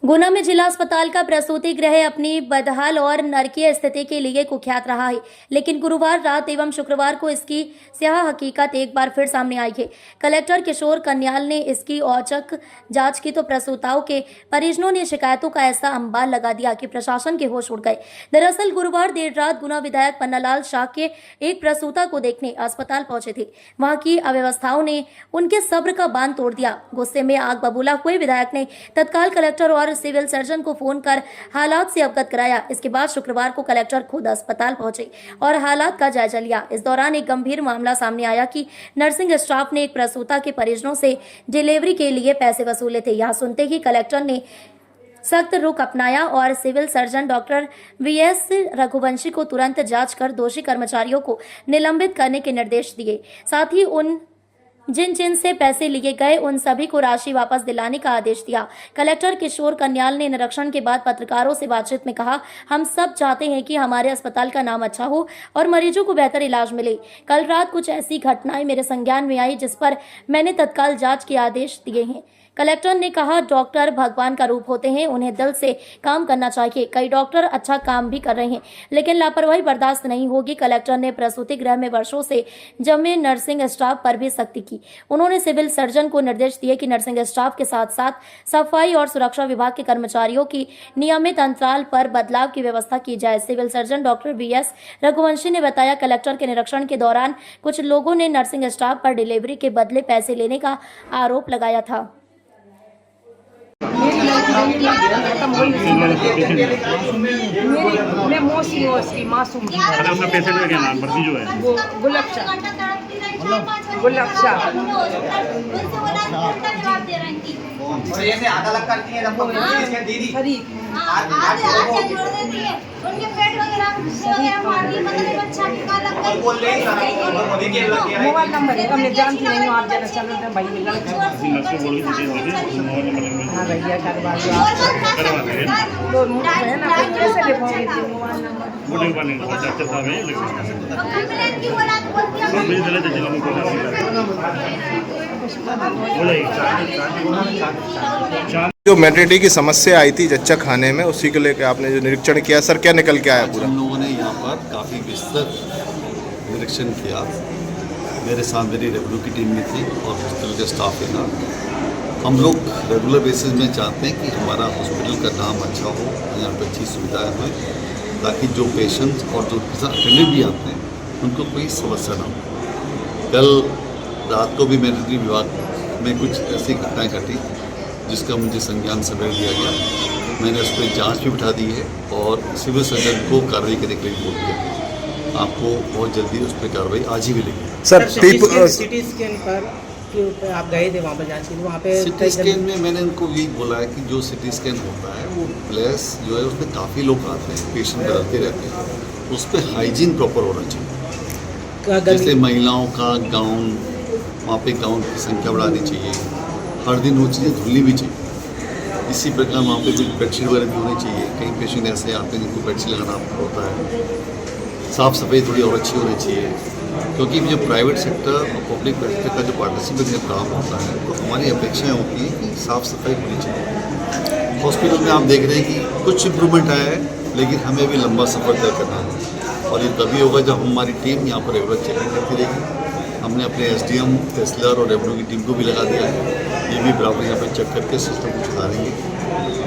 गुना में जिला अस्पताल का प्रसूति गृह अपनी बदहाल और नरकीय स्थिति के लिए कुख्यात रहा है, लेकिन गुरुवार रात एवं शुक्रवार को इसकी स्याह हकीकत एक बार फिर सामने आई है। कलेक्टर किशोर कन्याल ने इसकी औचक जांच की तो प्रसूताओं के परिजनों ने शिकायतों का ऐसा अंबार लगा दिया कि प्रशासन के होश उड़ गए। दरअसल गुरुवार देर रात गुना विधायक पन्नालाल शाह के एक प्रसूता को देखने अस्पताल पहुंचे थे। वहां की अव्यवस्थाओं ने उनके सब्र का बांध तोड़ दिया। गुस्से में आग बबूला हुए विधायक ने तत्काल कलेक्टर और सिविल सर्जन को फोन कर हालात से अवगत कराया। इसके बाद शुक्रवार को कलेक्टर खुद अस्पताल पहुंचे और हालात का जायजा लिया। इस दौरान एक गंभीर मामला सामने आया कि नर्सिंग स्टाफ ने एक प्रसूता के परिजनों से डिलीवरी के लिए पैसे वसूले थे। यह सुनते ही कलेक्टर ने सख्त रुख अपनाया और civil surgeon doctor VS Raghuvanshi को तुरंत जांच कर दोषी कर्मचारियों को निलंबित करने के निर्देश दिए। साथ ही उन जिन से पैसे लिए गए उन सभी को राशि वापस दिलाने का आदेश दिया। कलेक्टर किशोर कन्याल ने निरीक्षण के बाद पत्रकारों से बातचीत में कहा, हम सब चाहते हैं कि हमारे अस्पताल का नाम अच्छा हो और मरीजों को बेहतर इलाज मिले। कल रात कुछ ऐसी घटनाएं मेरे संज्ञान में आई जिस पर मैंने तत्काल जांच के आदेश दिए हैं। कलेक्टर ने कहा, डॉक्टर भगवान का रूप होते हैं, उन्हें दिल से काम करना चाहिए। कई डॉक्टर अच्छा काम भी कर रहे हैं, लेकिन लापरवाही बर्दाश्त नहीं होगी। कलेक्टर ने प्रसूति गृह में वर्षों से जमे नर्सिंग स्टाफ पर भी सख्ती की। उन्होंने सिविल सर्जन को निर्देश दिए कि नर्सिंग स्टाफ के साथ साथ सफाई और सुरक्षा विभाग के कर्मचारियों की नियमित अंतराल पर बदलाव की व्यवस्था की जाए। Civil surgeon doctor VS Raghuvanshi ने बताया, कलेक्टर के निरीक्षण के दौरान कुछ लोगों ने नर्सिंग स्टाफ पर डिलीवरी के बदले पैसे लेने का आरोप लगाया था। मैं मौसी हूँ उसकी मासूम। अरे उसका पैसे का क्या नाम भर्ती जो है वो गुलाब शाह। और ये से आधा लग करती है जब इसके दीदी फरीद आधे जोड़ देती है, उनके पेट वगैरह मार दी, पता नहीं बच्चा की का लग गई। बोल रही है देखिए मोबाइल नंबर है, मैं जानती नहीं हूँ। आप जरा चलो तो भाई मिला। नर्स को बोल के मोबाइल नंबर हाँ भैया करवा दो। तो है ना, कैसे ले पाओगे मोबाइल नंबर? वो नहीं बनेगा डॉक्टर साहब है लेकिन कंप्लेंट की बोला तो बोलती है हम भी चले थे जिला में बोला जो मैटरनिटी की समस्या आई थी जच्चा खाने में, उसी को लेकर आपने जो निरीक्षण किया, सर क्या निकल के आया पूरा? हम लोगों ने यहाँ पर काफ़ी विस्तृत निरीक्षण किया। मेरे साथ मेरी रेगुलर की टीम भी थी और हॉस्पिटल के स्टाफ के साथ। हम लोग रेगुलर बेसिस में चाहते हैं कि हमारा हॉस्पिटल का नाम अच्छा हो, यहाँ पर अच्छी सुविधाएँ हों, ताकि जो पेशेंट्स और जो अटेंडेंट भी आते हैं उनको कोई समस्या ना हो। कल रात को भी मैटरनिटी विभाग में कुछ ऐसी घटनाएँ घटी जिसका मुझे संज्ञान से बैठ दिया गया। मैंने उस पर जाँच भी बिठा दी है और सिविल सर्जन को कार्रवाई करने के लिए बोल दिया। आपको बहुत जल्दी उस पर कार्रवाई आज ही मिलेगी। सर सिटी स्कैन पर आप गए थे वहाँ पर जाँच के लिए? वहाँ पे सिटी स्कैन में मैंने उनको यही बोला है कि जो सिटी स्कैन होता है वो प्लेस जो है उसमें काफ़ी लोग आते हैं, पेशेंट बदलते रहते हैं, उस पर हाइजीन प्रॉपर होना चाहिए। जैसे महिलाओं का गाउन, वहाँ पे गाउन की संख्या बढ़ानी चाहिए, हर दिन वो चीज़ें धुलनी भी चाहिए। इसी प्रकार वहाँ पे कुछ बेडशीट वगैरह भी होनी चाहिए। कई पेशेंट ऐसे आते हैं जिनको बेडशीट लगाना होता है। साफ़ सफाई थोड़ी और अच्छी होनी चाहिए, क्योंकि जो प्राइवेट सेक्टर और पब्लिक सेक्टर का जो पार्टनरशिप में काम होता है तो हमारी अपेक्षाएं होती हैं कि साफ़ सफाई होनी चाहिए। हॉस्पिटल में आप देख रहे हैं कि कुछ इम्प्रूवमेंट आया है, लेकिन हमें अभी लंबा सफ़र तय करना है और ये तभी होगा जब हमारी टीम यहाँ पर रेगुलर चेकिंग करती रहेगी। हमने अपने एसडीएम, तहसीलदार और रेवेन्यू की टीम को भी लगा दिया है, ये भी बराबर यहाँ पर चेक करके सिस्टम को सुधारेंगे।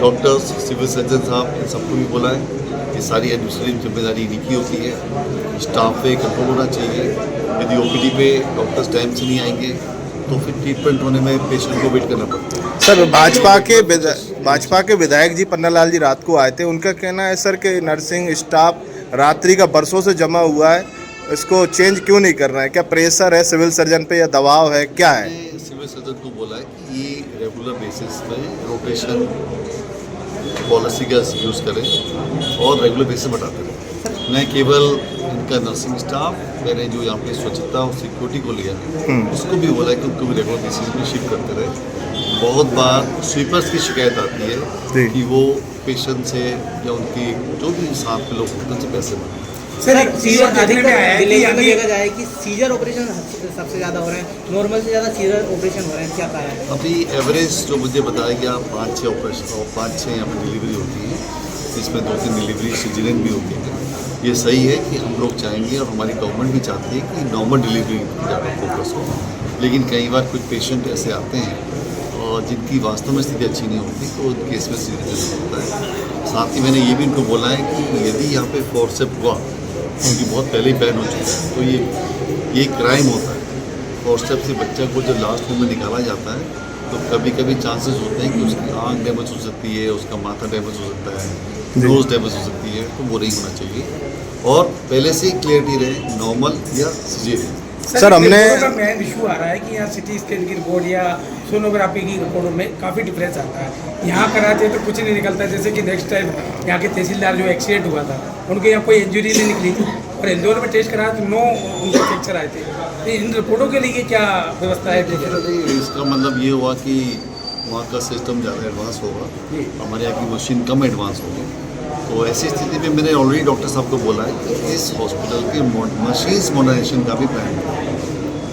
डॉक्टर्स, सिविल सर्जन साहब, इन सबको भी बोला है कि सारी एडमिनिस्ट्रेटिव जिम्मेदारी इन्हीं की होती है। स्टाफ पे कंट्रोल होना चाहिए। यदि ओपीडी पे डॉक्टर्स टाइम से नहीं आएंगे तो फिर ट्रीटमेंट होने में पेशेंट को वेट करना पड़ता है। सर भाजपा के विधायक जी पन्नालाल जी रात को आए थे, उनका कहना है सर कि नर्सिंग स्टाफ रात्रि का बरसों से जमा हुआ है, इसको चेंज क्यों नहीं कर रहे हैं? क्या प्रेशर है सिविल सर्जन पे या दबाव है, क्या है? सिविल सर्जन को बोला है कि ये रेगुलर बेसिस पे रोटेशन पॉलिसी का यूज़ करें और रेगुलर बेसिस बढ़ाते रहें। न केवल इनका नर्सिंग स्टाफ, मैंने जो यहाँ पे स्वच्छता और सिक्योरिटी को लिया उसको भी बोला है कि उनको भी रेगुलर बेसिस में शिफ्ट करते रहे। बहुत बार स्वीपर्स की शिकायत आती है कि वो पेशेंट से या उनकी जो भी साथ में लोग होते हैं उनसे पैसे मांगते हैं। सर एक चीज देखने में आया है कि दिल्ली में अभी देखा जाए कि सीजर ऑपरेशन सबसे ज़्यादा हो रहे हैं, नॉर्मल से ज़्यादा सीजर ऑपरेशन हो रहे हैं, क्या कारण है? अभी एवरेज जो मुझे बताया गया 5-6 ऑपरेशन और 5-6 यहाँ पर डिलीवरी होती है, इसमें 2-3 डिलीवरी सिजेरियन भी होती है। ये सही है कि हम लोग चाहेंगे और हमारी गवर्नमेंट भी चाहती है कि नॉर्मल डिलीवरी पर ज़्यादा फोकस हो, लेकिन कई बार कुछ पेशेंट ऐसे आते हैं और जिनकी वास्तव में स्थिति अच्छी नहीं होती तो उन केस में सीजर होता है। साथ ही मैंने ये भी इनको बोला है कि यदि यहाँ पे फोर्सेप हुआ, क्योंकि बहुत पहले ही बैन हो चुका है, तो ये क्राइम होता है। फोर्सेप से बच्चा को जब लास्ट में निकाला जाता है तो कभी कभी चांसेस होते हैं कि उसकी आँख डैमेज हो सकती है, उसका माथा डैमेज हो सकता है, नोज डैमेज हो सकती है, तो वो नहीं होना चाहिए और पहले से ही क्लियरिटी रहे नॉर्मल या सीजरियन। सर, हमने मेन इशू आ रहा है कि यहाँ सिटी स्कैन की रिपोर्ट या सोनोग्राफी की रिपोर्टों में काफ़ी डिफरेंस आता है। यहाँ कराते हैं तो कुछ नहीं निकलता, जैसे कि नेक्स्ट टाइम यहाँ के तहसीलदार जो एक्सीडेंट हुआ था उनके यहाँ कोई इंजरी नहीं निकली थी और इंदौर में टेस्ट कराया तो 9 उनके फ्रैक्चर आए थे। तो इन रिपोर्टों के लिए क्या व्यवस्था है? इसका मतलब ये हुआ कि वहाँ का सिस्टम ज़्यादा एडवांस होगा, हमारे यहाँ की मशीन कम एडवांस होगी। तो ऐसी स्थिति में मैंने ऑलरेडी डॉक्टर साहब को बोला है कि इस हॉस्पिटल के मशीन्स मॉडर्नाइजेशन का भी प्लान है।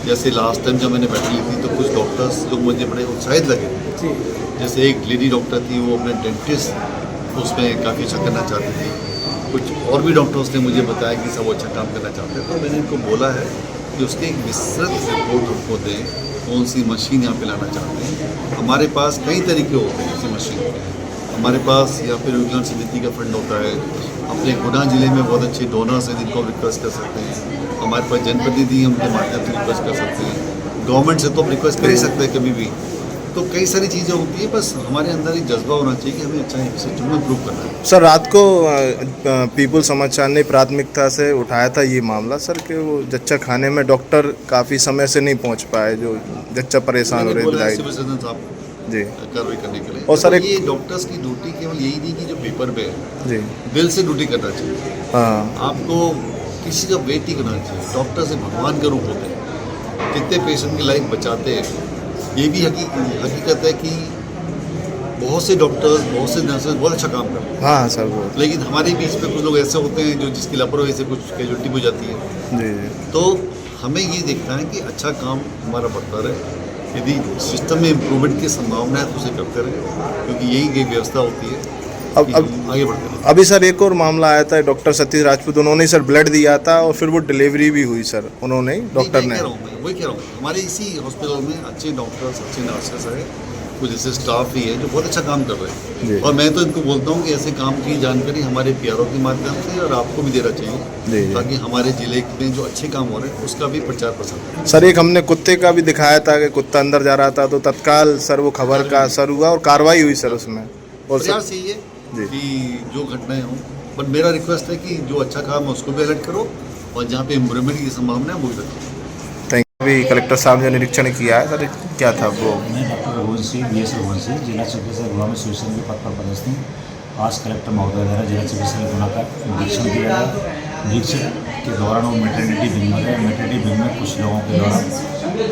जैसे लास्ट टाइम जब मैंने बैठक ली थी तो कुछ डॉक्टर्स लोग मुझे बड़े उत्साहित लगे, जैसे एक लेडी डॉक्टर थी वो अपने डेंटिस्ट उसमें काफ़ी अच्छा करना चाहती थी, कुछ और भी डॉक्टर्स ने मुझे बताया कि सब अच्छा काम करना चाहते हैं। तो मैंने इनको बोला है कि उसकी एक विस्तृत रिपोर्ट हमको दें, कौन सी मशीन यहाँ पे लाना चाहते हैं। हमारे पास कई तरीके होते हैं इसी मशीन के, हमारे पास या फिर विकलांग समिति का फंड होता है, अपने गुना जिले में बहुत अच्छे डोनर्स हैं जिनको हम रिक्वेस्ट कर सकते हैं, हमारे पास जनप्रतिनिधि उनके माध्यम से रिक्वेस्ट कर सकते हैं, गवर्नमेंट से तो हम रिक्वेस्ट कर ही सकते हैं कभी भी। तो कई सारी चीज़ें होती है, बस हमारे अंदर एक जज्बा होना चाहिए कि हमें अच्छा सिस्टम में इम्प्रूव करना है। सर, रात को पीपुल समाचार ने प्राथमिकता से उठाया था ये मामला सर कि वो जच्चा खाने में डॉक्टर काफ़ी समय से नहीं पहुंच पाए, जो जच्चा परेशान हो रहे हैं जी कार्रवाई करने के लिए। और सर ये डॉक्टर्स की ड्यूटी केवल यही नहीं कि जो पेपर पे है, जी दिल से ड्यूटी करना चाहिए। हाँ, आपको किसी का वेट नहीं करना चाहिए। डॉक्टर से भगवान के रूप होते हैं, कितने पेशेंट की लाइफ बचाते हैं। ये भी हकीकत है कि बहुत से डॉक्टर्स, बहुत से नर्सेज बहुत अच्छा काम करते हैं। हाँ सर, वो लेकिन हमारे बीच में कुछ लोग ऐसे होते हैं जो जिसकी लापरवाही से कुछ कैजुअलिटी हो जाती है। जी तो हमें ये देखना है कि अच्छा काम हमारा बढ़ता रहे, यदि सिस्टम में इम्प्रूवमेंट की संभावना है तो उसे करते रहे, क्योंकि यही व्यवस्था होती है। अब आगे बढ़ते रहे। अभी सर एक और मामला आया था, डॉक्टर सतीश राजपूत, उन्होंने सर ब्लड दिया था और फिर वो डिलीवरी भी हुई सर, उन्होंने डॉक्टर ने। वही कह रहा हूँ, हमारे इसी हॉस्पिटल में अच्छे डॉक्टर्स, अच्छे नर्सेस हैं, कुछ ऐसे स्टाफ भी है जो बहुत अच्छा काम कर रहे हैं। और मैं तो इनको बोलता हूँ कि ऐसे काम की जानकारी हमारे PRO के माध्यम से और आपको भी देना चाहिए, ताकि हमारे जिले में जो अच्छे काम हो रहे हैं उसका भी प्रचार प्रसार है। सर, एक हमने कुत्ते का भी दिखाया था कि कुत्ता अंदर जा रहा था तो तत्काल सर वो खबर का असर हुआ और कार्रवाई हुई सर उसमें। और प्रयास यही है कि जो घटनाएं हों, पर मेरा रिक्वेस्ट है कि जो अच्छा काम है उसको भी अलर्ट करो और जहाँ पे इम्प्रूवमेंट की संभावना है वो भी रखो। Thank you. अभी कलेक्टर साहब ने निरीक्षण किया है सर, क्या था वो? मैं डॉक्टर रघुवंश सिंह, BS रघुवंश सिंह, जिला चिकित्सक गुना में सूचना के पद पर पदस्थ हूँ। आज कलेक्टर महोदय द्वारा जिला चिकित्सक गुना का निरीक्षण किया गया। निरीक्षण के दौरान वो मेटर्निटी विंग में गए। मेटर्निटी विंग में कुछ लोगों के द्वारा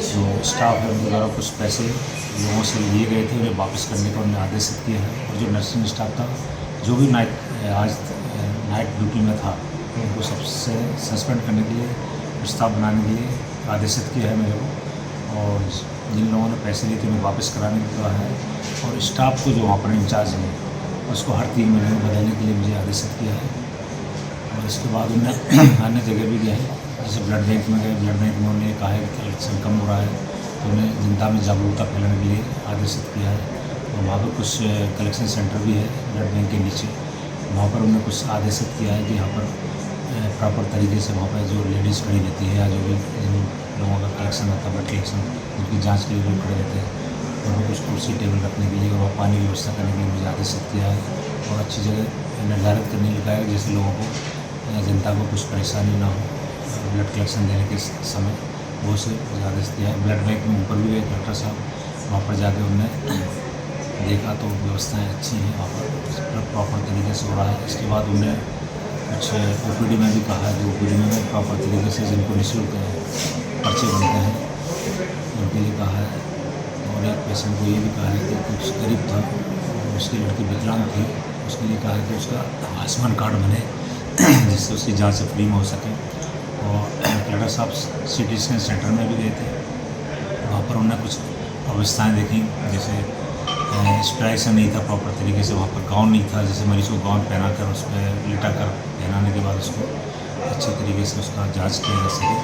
जो स्टाफ है उनके द्वारा कुछ पैसे लोगों से लिए गए थे, उन्हें वापस करने का उन्हें आदेशित किया है। और जो नर्सिंग स्टाफ था, जो भी आज नाइट ड्यूटी में था, उनको सबसे सस्पेंड करने के लिए, प्रस्ताव बनाने के लिए आदेशित किया है मेरे को। और जिन लोगों ने पैसे लिए थे उन्हें वापस कराने को कहा है। और स्टाफ को जो वहाँ पर इंचार्ज है उसको हर 3 महीने में बदलने के लिए मुझे आदेशित किया है। और इसके बाद उन्हें अन्य जगह भी गया है, जैसे ब्लड बैंक में गए। ब्लड बैंक में उन्हें कहा है कि कलेक्शन कम हो रहा है, तो उन्हें जनता में जागरूकता फैलाने के लिए आदेशित किया है। और वहाँ पर कुछ कलेक्शन सेंटर भी है ब्लड बैंक के नीचे, वहाँ पर उन्हें कुछ आदेशित किया है कि यहाँ पर प्रॉपर तरीके से वहाँ पर जो लेडीज़ खड़ी रहती है या जो भी जिन लोगों का कलेक्शन होता है, ब्लड कलेक्शन, उनकी जांच के लिए लोग खड़े रहते हैं, उनको कुछ कुर्सी टेबल रखने के लिए और पानी की व्यवस्था करने के लिए मुझे आदेशित किया है। और अच्छी जगह निर्धारित करने के लिए कहा है जिससे लोगों को, जनता को कुछ परेशानी ना हो ब्लड कलेक्शन देने के समय, वो से आदेश दिया है। ब्लड बैंक में ऊपर भी गए डॉक्टर साहब, वहाँ पर जाकर उन्हें देखा तो व्यवस्थाएँ अच्छी हैं, वहाँ पर प्रॉपर तरीके से हो रहा है। इसके बाद उन्हें कुछ OPD में भी कहा है कि OPD में प्रॉपर तरीके से जिनको निःशुल्क पर्चे बनते हैं उनके लिए कहा है। और एक पेशेंट को ये भी कहा है कि कुछ गरीब था, उसकी लड़की विकलांग थी, उसके लिए कहा है कि उसका आयुष्मान कार्ड बने जिससे उसकी जांच फ्री में हो सके। और कलेक्टर साहब सिटी स्कैन सेंटर में भी गए थे, वहाँ पर उन्होंने कुछ अवस्थाएँ देखी, जैसे स्ट्राइक्शन नहीं था प्रॉपर तरीके से, वहाँ पर गाउन नहीं था, जैसे मरीज को गाउन पहना कर उस पर लिटा कर पहनाने के बाद उसको अच्छे तरीके से उसका जांच किया जा सके।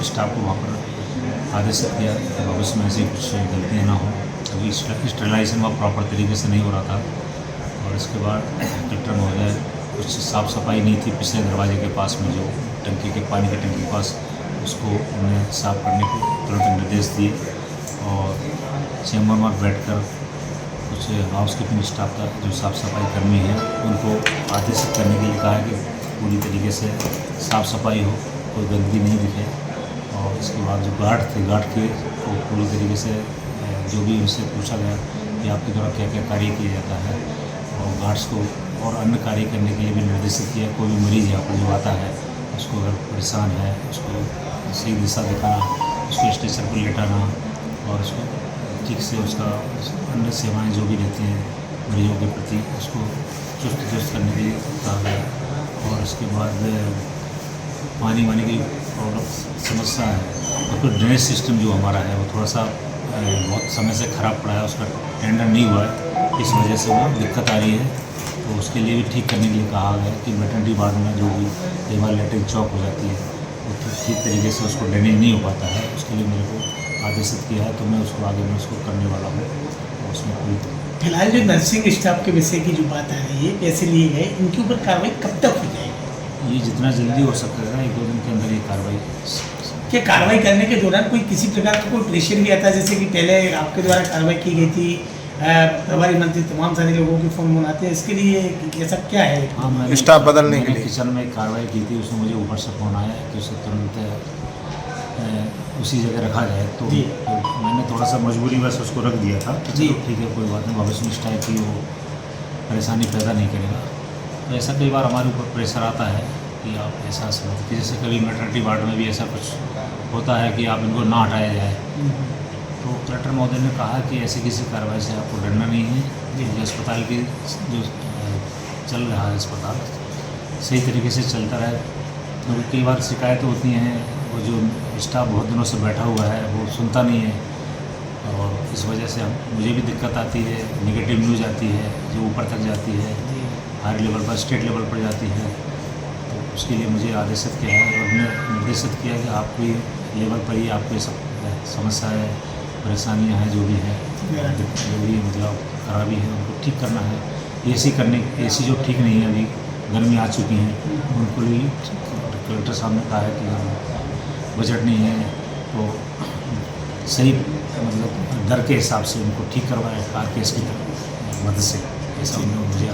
स्टाफ को वहाँ पर आदेशित किया कि भविष्य में ऐसी कुछ गलतियाँ ना हो। अभी स्टेलाइजेशन वहाँ प्रॉपर तरीके से नहीं हो रहा था। और इसके बाद कलेक्टर महोदय कुछ साफ़ सफाई नहीं थी पिछले दरवाजे के पास में, जो टंकी के पानी की टंकी के पास, उसको उन्हें साफ़ करने के तुरंत निर्देश दिए। और चैम्बर में बैठकर कुछ हाउस कीपिंग स्टाफ का जो साफ़ सफाई कर्मी है उनको आदेशित करने के लिए कहा है कि पूरी तरीके से साफ़ सफाई हो, कोई गंदगी नहीं दिखे। और इसके बाद जो गार्ड थे, गार्ड के को पूरी तरीके से जो भी उनसे पूछा गया कि आपके द्वारा क्या क्या कार्य किया जाता है, और गार्ड्स को और अन्य कार्य करने के लिए भी निर्देशित किया। कोई भी मरीज़ यहाँ पर जो आता है उसको अगर परेशान है उसको सही दिशा दिखाना, उसको स्टेशन पर लेटाना और उसको ठीक से उसका अन्य सेवाएं जो भी रहती हैं मरीजों के प्रति उसको चुस्त दुरुस्त करने के लिए कहा गया। और उसके बाद पानी वानी की प्रॉब्लम समस्या है, और फिर ड्रेनेज सिस्टम जो हमारा है वो थोड़ा सा बहुत समय से ख़राब पड़ा है, उसका टेंडर नहीं हुआ है, इस वजह से वो दिक्कत आ रही है। तो उसके लिए भी ठीक करने के लिए कहा गया कि वेटरनरी वार्ड में जो भी कई बार लेटरिन चौक हो जाती है वो ठीक तरीके से उसको ड्रेनेज नहीं हो पाता है, उसके लिए मेरे को आदेशित किया है। तो मैं उसको आगे में उसको करने वाला हूँ। और उसमें कोई फिलहाल जो नर्सिंग स्टाफ के विषय की जो बात आ रही है, पैसे लिए गए, इनके ऊपर कार्रवाई कब तक हो जाएगी? ये जितना जल्दी हो सकता है 1-2 दिन के अंदर ये कार्रवाई। क्या कार्रवाई करने के दौरान कोई किसी प्रकार का कोई प्रेशर भी आता है, जैसे कि पहले आपके द्वारा कार्रवाई की गई थी, प्रभारी मंत्री तमाम सारे लोगों के फ़ोन बनाते हैं, इसके लिए ऐसा क्या है? हाँ, मैंने स्टाफ बदलने के लिए किचन में कार्रवाई की थी, उसमें मुझे ऊपर से फ़ोन आया कि उसे तुरंत उसी जगह रखा जाए। तो मैंने थोड़ा सा मजबूरी बस उसको रख दिया था कि चलो ठीक है कोई बात नहीं, भविष्य में इस टाइप की वो परेशानी पैदा नहीं करेगा। तो ऐसा कई बार हमारे ऊपर प्रेशर आता है कि आप ऐसा समझ कि जैसे कभी मैटरनिटी वार्ड में भी ऐसा कुछ होता है कि आप इनको ना हटाया जाए। तो कलेक्टर महोदय ने कहा कि ऐसी किसी कार्रवाई से आपको डरना नहीं है, जो अस्पताल की जो चल रहा है अस्पताल सही तरीके से चलता रहे। क्योंकि कई बार शिकायतें होती हैं, वो जो स्टाफ बहुत दिनों से बैठा हुआ है वो सुनता नहीं है, और इस वजह से मुझे भी दिक्कत आती है, नेगेटिव न्यूज़ आती है जो ऊपर तक जाती है, हाई लेवल पर स्टेट लेवल पर जाती है। तो उसके लिए मुझे आदेशित किया है और उन्होंने निर्देशित किया कि आपकी लेवल पर ही आपको सब समस्याएँ परेशानियाँ हैं जो भी हैं, जो भी मतलब खराबी है उनको ठीक करना है। एसी जो ठीक नहीं है, अभी गर्मी आ चुकी हैं, उनको भी कलेक्टर साहब ने कहा है कि बजट नहीं है तो सही मतलब दर के हिसाब से उनको ठीक करवाएं, आरकेएस की मदद से, ऐसा उन्होंने मुझे